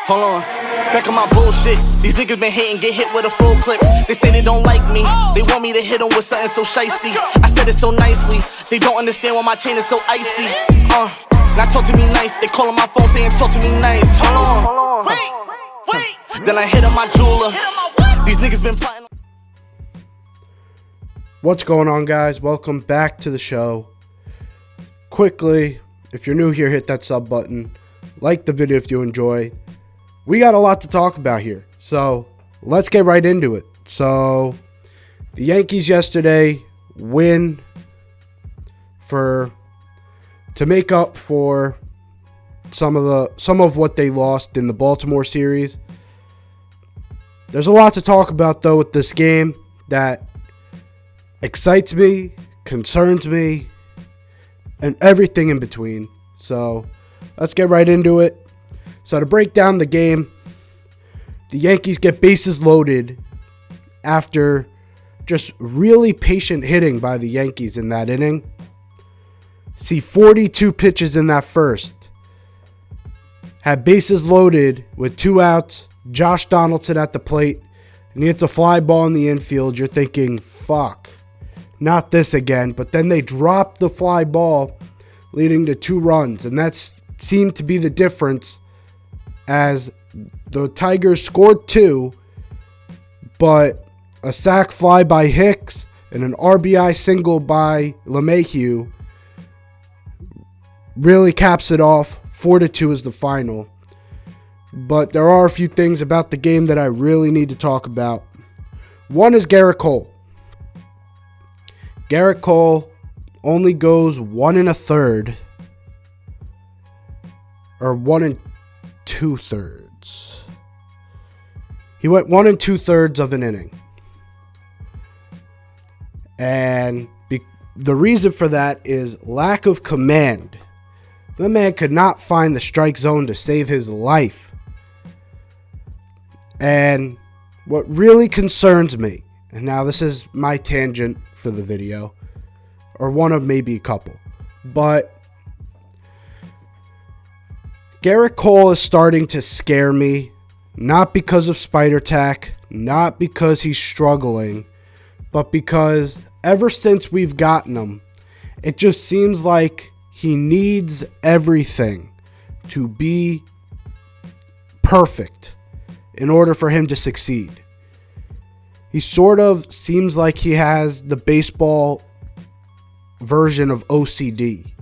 Hold on. Back on my bullshit. These niggas been hating, get hit with a full clip. They say they don't like me. They want me to hit them with something so shiesty. I said it so nicely. They don't understand why my chain is so icy. Now talk to me nice. They calling my phone saying talk to me nice. Hold on. Wait. Then I hit on my jeweler. These niggas been plotting. What's going on, guys? Welcome back to the show. Quickly, if you're new here, hit that sub button. Like the video if you enjoy. We got a lot to talk about here, so let's get right into it. So, the Yankees yesterday win to make up for some of what they lost in the Baltimore series. There's a lot to talk about though with this game that excites me, concerns me, and everything in between. So, let's get right into it. So to break down the game, the Yankees get bases loaded after just really patient hitting by the Yankees in that inning. See 42 pitches in that first. Had bases loaded with 2 outs, Josh Donaldson at the plate, and he hits a fly ball in the infield. You're thinking, fuck, not this again. But then they drop the fly ball, leading to 2 runs, and that seemed to be the difference, as the Tigers scored 2, but a sac fly by Hicks and an RBI single by LeMahieu really caps it off. 4-2 is the final. But there are a few things about the game that I really need to talk about. One is Gerrit Cole. Gerrit Cole only goes 1 1/3, or 1 2/3. He went 1 2/3 of an inning. And the reason for that is lack of command. The man could not find the strike zone to save his life. And what really concerns me, and now this is my tangent for the video, or one of maybe a couple, but Gerrit Cole is starting to scare me, not because of Spider Tack, not because he's struggling, but because ever since we've gotten him, it just seems like he needs everything to be perfect in order for him to succeed. He sort of seems like he has the baseball version of OCD,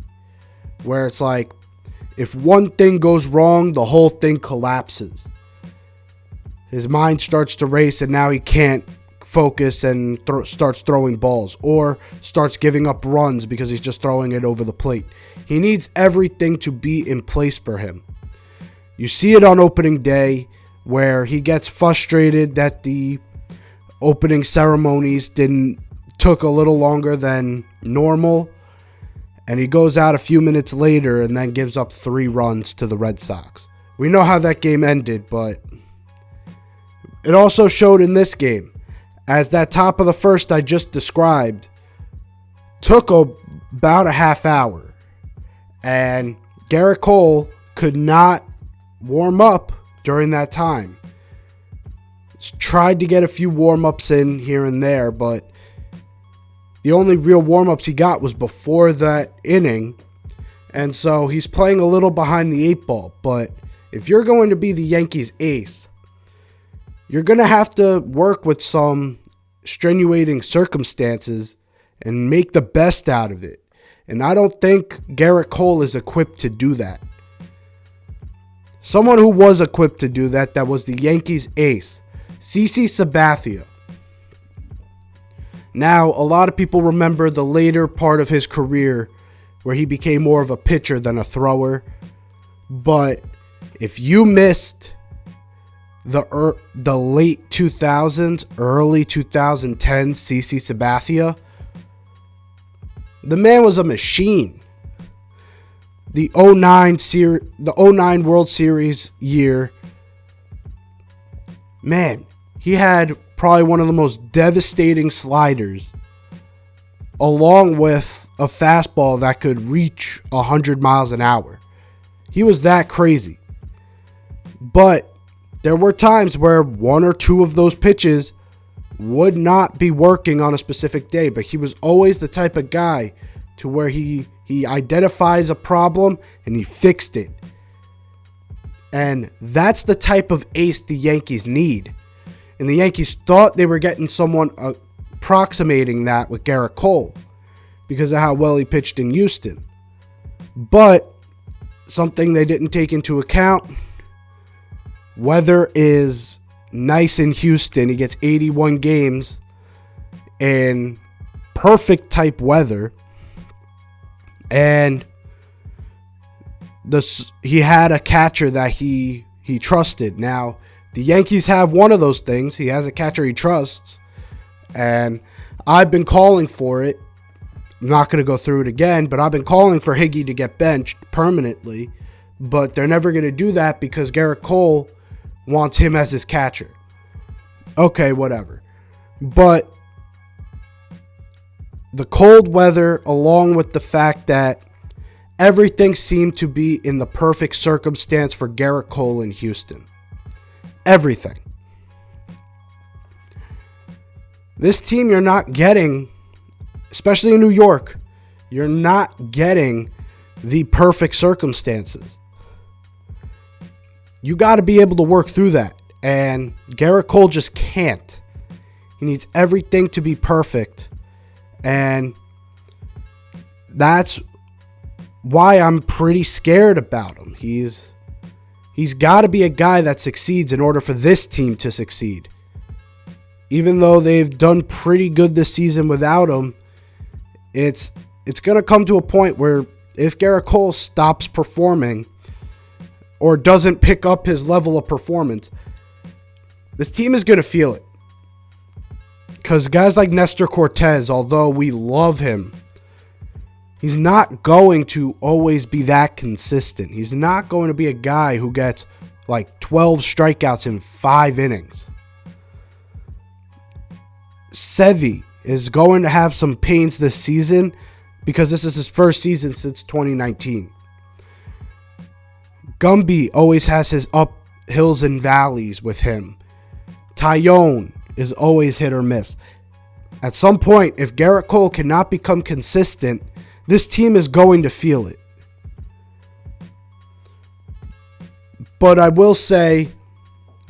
where it's like, if one thing goes wrong, the whole thing collapses. His mind starts to race and now he can't focus and starts throwing balls, or starts giving up runs because he's just throwing it over the plate. He needs everything to be in place for him. You see it on opening day where he gets frustrated that the opening ceremonies took a little longer than normal. And he goes out a few minutes later and then gives up 3 runs to the Red Sox. We know how that game ended, but it also showed in this game, as that top of the first I just described took about a half hour. And Gerrit Cole could not warm up during that time. Tried to get a few warm-ups in here and there, but the only real warm-ups he got was before that inning. And so he's playing a little behind the 8 ball. But if you're going to be the Yankees ace, you're going to have to work with some extenuating circumstances and make the best out of it. And I don't think Gerrit Cole is equipped to do that. Someone who was equipped to do that was the Yankees ace, CC Sabathia. Now, a lot of people remember the later part of his career where he became more of a pitcher than a thrower. But if you missed the late 2000s, early 2010s CC Sabathia, the man was a machine. The 09 World Series year, man, he had probably one of the most devastating sliders, along with a fastball that could reach 100 miles an hour. He was that crazy. But there were times where one or two of those pitches would not be working on a specific day, but he was always the type of guy to where he identifies a problem and he fixed it. And that's the type of ace the Yankees need. And the Yankees thought they were getting someone approximating that with Garrett Cole because of how well he pitched in Houston. But something they didn't take into account, weather is nice in Houston. He gets 81 games in perfect type weather. And he had a catcher that he trusted. Now, the Yankees have one of those things. He has a catcher he trusts. And I've been calling for it. I'm not going to go through it again, but I've been calling for Higgy to get benched permanently. But they're never going to do that because Garrett Cole wants him as his catcher. Okay, whatever. But the cold weather, along with the fact that everything seemed to be in the perfect circumstance for Garrett Cole in Houston. Everything. This team you're not getting, especially in New York, you're not getting the perfect circumstances. You got to be able to work through that. And Garrett Cole just can't. He needs everything to be perfect. And that's why I'm pretty scared about him. He's got to be a guy that succeeds in order for this team to succeed. Even though they've done pretty good this season without him, it's going to come to a point where if Garrett Cole stops performing or doesn't pick up his level of performance, this team is going to feel it. Because guys like Nestor Cortez, although we love him, he's not going to always be that consistent. He's not going to be a guy who gets like 12 strikeouts in 5 innings. Sevy is going to have some pains this season because this is his first season since 2019. Gumby always has his up hills and valleys with him. Tyone is always hit or miss. At some point, if Garrett Cole cannot become consistent, this team is going to feel it. But I will say,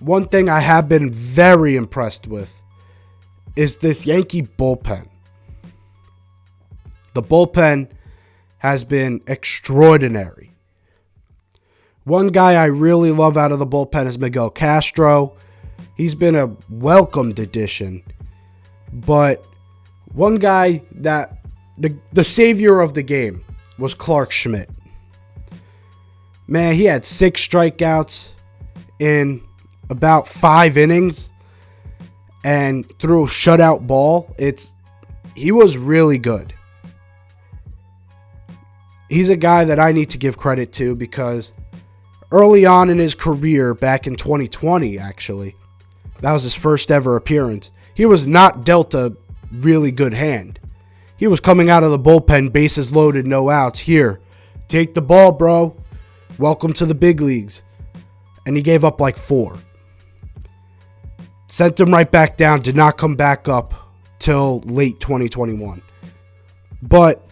one thing I have been very impressed with is this Yankee bullpen. The bullpen has been extraordinary. One guy I really love out of the bullpen is Miguel Castro. He's been a welcomed addition. But one guy that the savior of the game was Clark Schmidt. Man, he had 6 strikeouts in about 5 innings and threw a shutout ball. He was really good. He's a guy that I need to give credit to because early on in his career, back in 2020 actually, that was his first ever appearance, he was not dealt a really good hand. He was coming out of the bullpen, bases loaded, no outs. Here, take the ball, bro. Welcome to the big leagues. And he gave up like 4. Sent him right back down, did not come back up till late 2021. But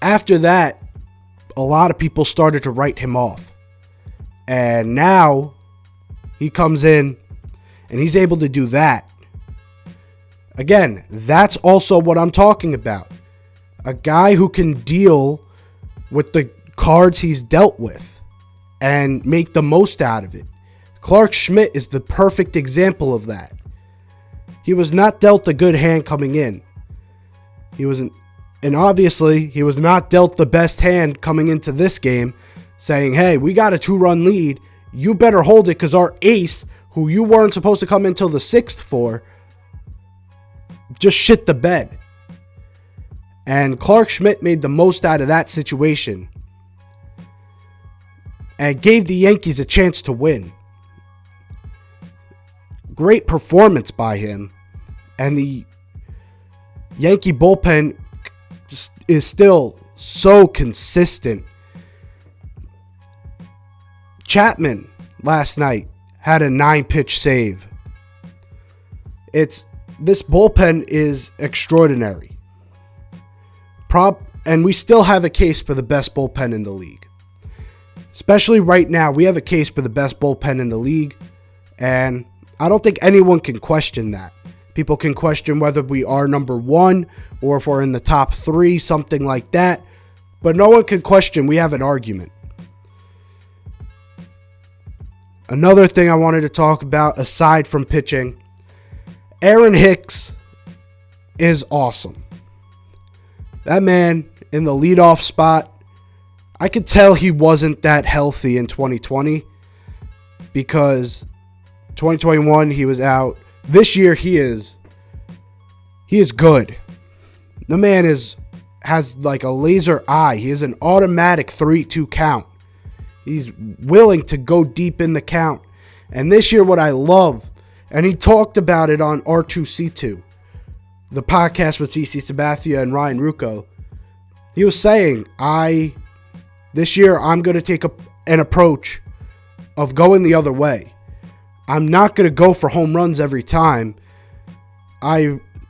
after that, a lot of people started to write him off. And now he comes in and he's able to do that. Again, that's also what I'm talking about. A guy who can deal with the cards he's dealt with and make the most out of it. Clark Schmidt is the perfect example of that. He was not dealt a good hand coming in. And obviously, he was not dealt the best hand coming into this game, saying, hey, we got a 2-run lead. You better hold it because our ace, who you weren't supposed to come until the 6th for, just shit the bed. And Clark Schmidt made the most out of that situation and gave the Yankees a chance to win. Great performance by him. And the Yankee bullpen is still so consistent. Chapman last night had a 9-pitch save. This bullpen is extraordinary. And we still have a case for the best bullpen in the league. Especially right now, we have a case for the best bullpen in the league. And I don't think anyone can question that. People can question whether we are number 1 or if we're in the top 3, something like that. But no one can question we have an argument. Another thing I wanted to talk about aside from pitching, Aaron Hicks is awesome. That man in the leadoff spot, I could tell he wasn't that healthy in 2020 because 2021 he was out. This year he is good. The man has like a laser eye. He is an automatic 3-2 count. He's willing to go deep in the count. And this year what I love, and he talked about it on R2C2, the podcast with CC Sabathia and Ryan Rucco. He was saying, this year I'm going to take an approach of going the other way. I'm not going to go for home runs every time.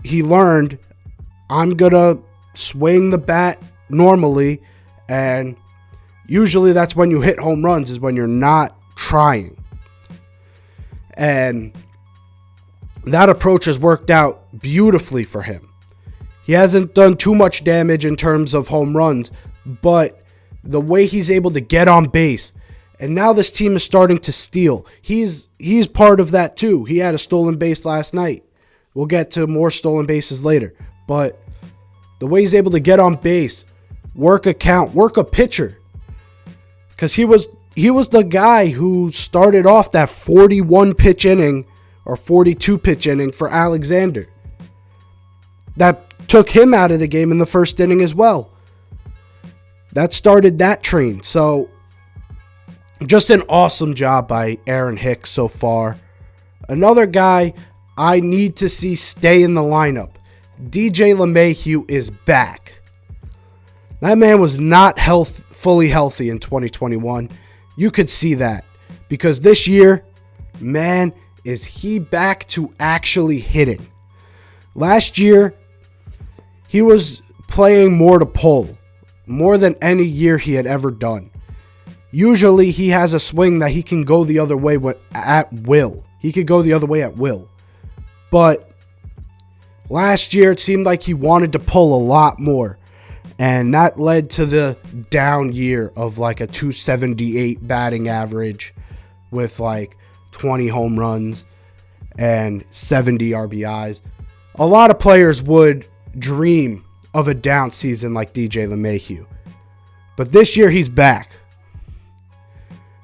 He learned I'm going to swing the bat normally, and usually that's when you hit home runs, is when you're not trying. And that approach has worked out beautifully for him. He hasn't done too much damage in terms of home runs, but the way he's able to get on base, and now this team is starting to steal. He's part of that too. He had a stolen base last night. We'll get to more stolen bases later. But the way he's able to get on base, work a count, work a pitcher. Because he was the guy who started off that 41 pitch inning or 42 pitch inning for Alexander. That took him out of the game in the first inning as well. That started that train. So just an awesome job by Aaron Hicks so far. Another guy I need to see stay in the lineup. DJ LeMahieu is back. That man was not fully healthy in 2021. You could see that. Because this year, man, is he back to actually hitting. Last year, he was playing more to pull. More than any year he had ever done. Usually he has a swing that he can go the other way at will. He could go the other way at will. But last year it seemed like he wanted to pull a lot more. And that led to the down year of like a 278 batting average with like 20 home runs and 70 RBIs. A lot of players would dream of a down season like DJ LeMahieu. But this year he's back.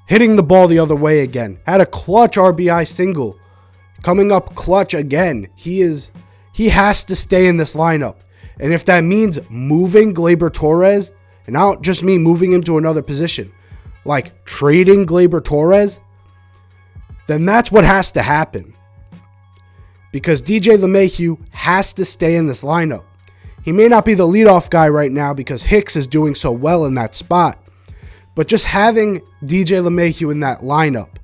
Hitting the ball the other way again. Had a clutch RBI single. Coming up clutch again. He has to stay in this lineup. And if that means moving Gleyber Torres, and I don't just mean moving him to another position, like trading Gleyber Torres, then that's what has to happen. Because DJ LeMahieu has to stay in this lineup. He may not be the leadoff guy right now because Hicks is doing so well in that spot. But just having DJ LeMahieu in that lineup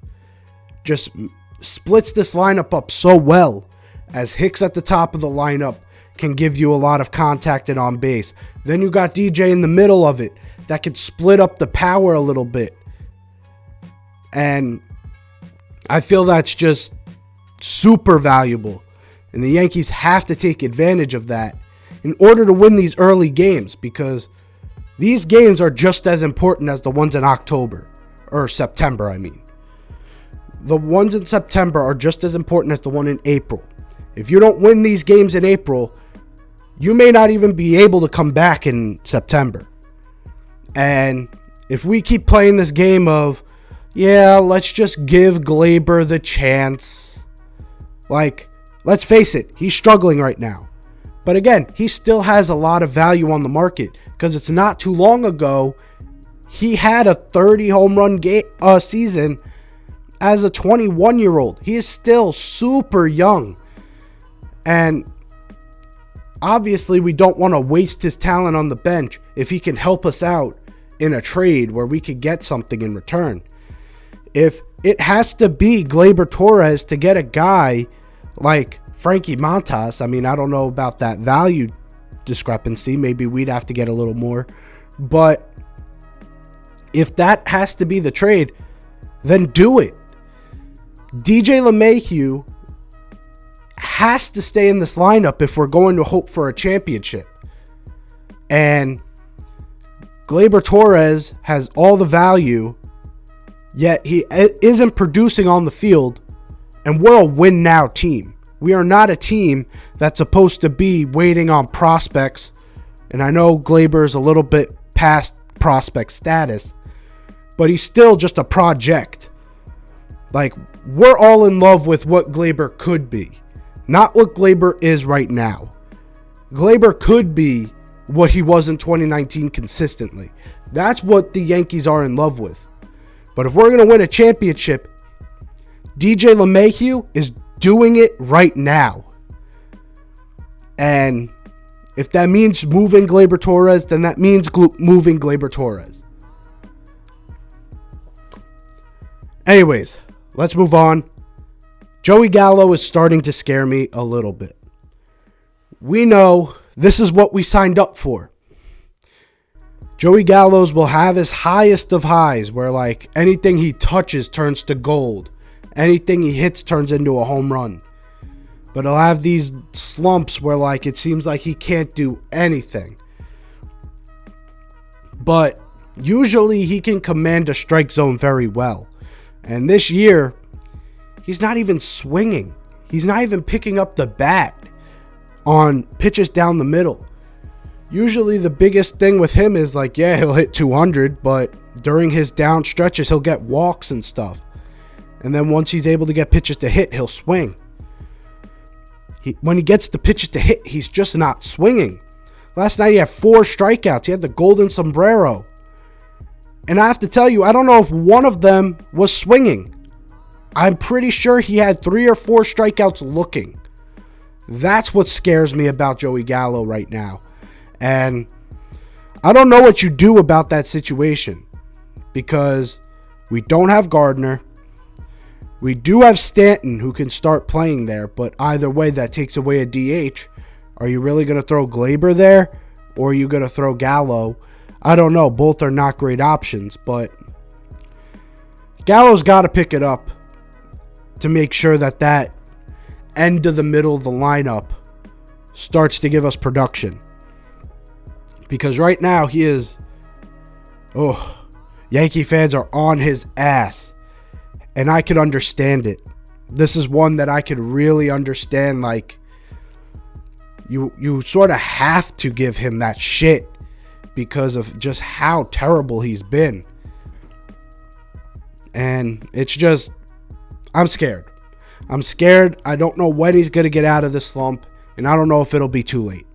just splits this lineup up so well, as Hicks at the top of the lineup can give you a lot of contact and on base. Then you got DJ in the middle of it that could split up the power a little bit. And I feel that's just super valuable. And the Yankees have to take advantage of that in order to win these early games, because these games are just as important as the ones in October, or September, I mean. The ones in September are just as important as the one in April. If you don't win these games in April, you may not even be able to come back in September. And if we keep playing this game of, yeah, let's just give Gleyber the chance. Like, let's face it, he's struggling right now. But again, he still has a lot of value on the market, because it's not too long ago he had a 30 home run season as a 21-year-old. He is still super young. And obviously we don't want to waste his talent on the bench if he can help us out in a trade where we could get something in return. If it has to be Gleyber Torres to get a guy like Frankie Montas. I mean, I don't know about that value discrepancy. Maybe we'd have to get a little more. But if that has to be the trade, then do it. DJ LeMahieu has to stay in this lineup if we're going to hope for a championship. And Gleyber Torres has all the value, yet he isn't producing on the field, and we're a win-now team. We are not a team that's supposed to be waiting on prospects, and I know Gleyber is a little bit past prospect status, but he's still just a project. Like, we're all in love with what Gleyber could be, not what Gleyber is right now. Gleyber could be what he was in 2019 consistently. That's what the Yankees are in love with. But if we're going to win a championship, DJ LeMahieu is doing it right now. And if that means moving Gleyber Torres, then that means moving Gleyber Torres. Anyways, let's move on. Joey Gallo is starting to scare me a little bit. We know this is what we signed up for. Joey Gallo's will have his highest of highs where like anything he touches turns to gold. Anything he hits turns into a home run. But he'll have these slumps where like it seems like he can't do anything. But usually he can command a strike zone very well. And this year, he's not even swinging. He's not even picking up the bat on pitches down the middle. Usually the biggest thing with him is like, yeah, he'll hit 200, but during his down stretches, he'll get walks and stuff. And then once he's able to get pitches to hit, he'll swing. When he gets the pitches to hit, he's just not swinging. Last night he had 4 strikeouts. He had the golden sombrero. And I have to tell you, I don't know if one of them was swinging. I'm pretty sure he had 3 or 4 strikeouts looking. That's what scares me about Joey Gallo right now. And I don't know what you do about that situation because we don't have Gardner. We do have Stanton who can start playing there, but either way, that takes away a DH. Are you really going to throw Gleyber there or are you going to throw Gallo? I don't know. Both are not great options, but Gallo's got to pick it up to make sure that that end of the middle of the lineup starts to give us production. Because right now he is, Yankee fans are on his ass. And I could understand it. This is one that I could really understand. Like, you sort of have to give him that shit because of just how terrible he's been. And it's just, I'm scared. I'm scared. I don't know when he's going to get out of this slump. And I don't know if it'll be too late.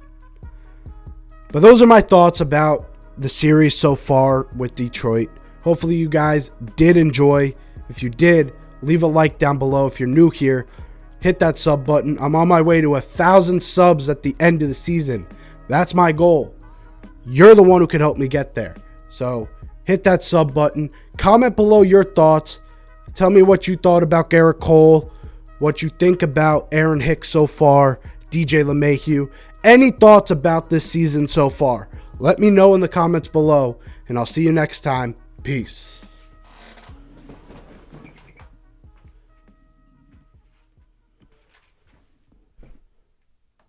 But those are my thoughts about the series so far with Detroit. Hopefully you guys did enjoy. If you did, leave a like down below. If you're new here, hit that sub button. I'm on my way to 1,000 subs at the end of the season. That's my goal. You're the one who can help me get there. So hit that sub button. Comment below your thoughts. Tell me what you thought about Garrett Cole, what you think about Aaron Hicks so far, DJ LeMahieu. Any thoughts about this season so far? Let me know in the comments below, and I'll see you next time. Peace.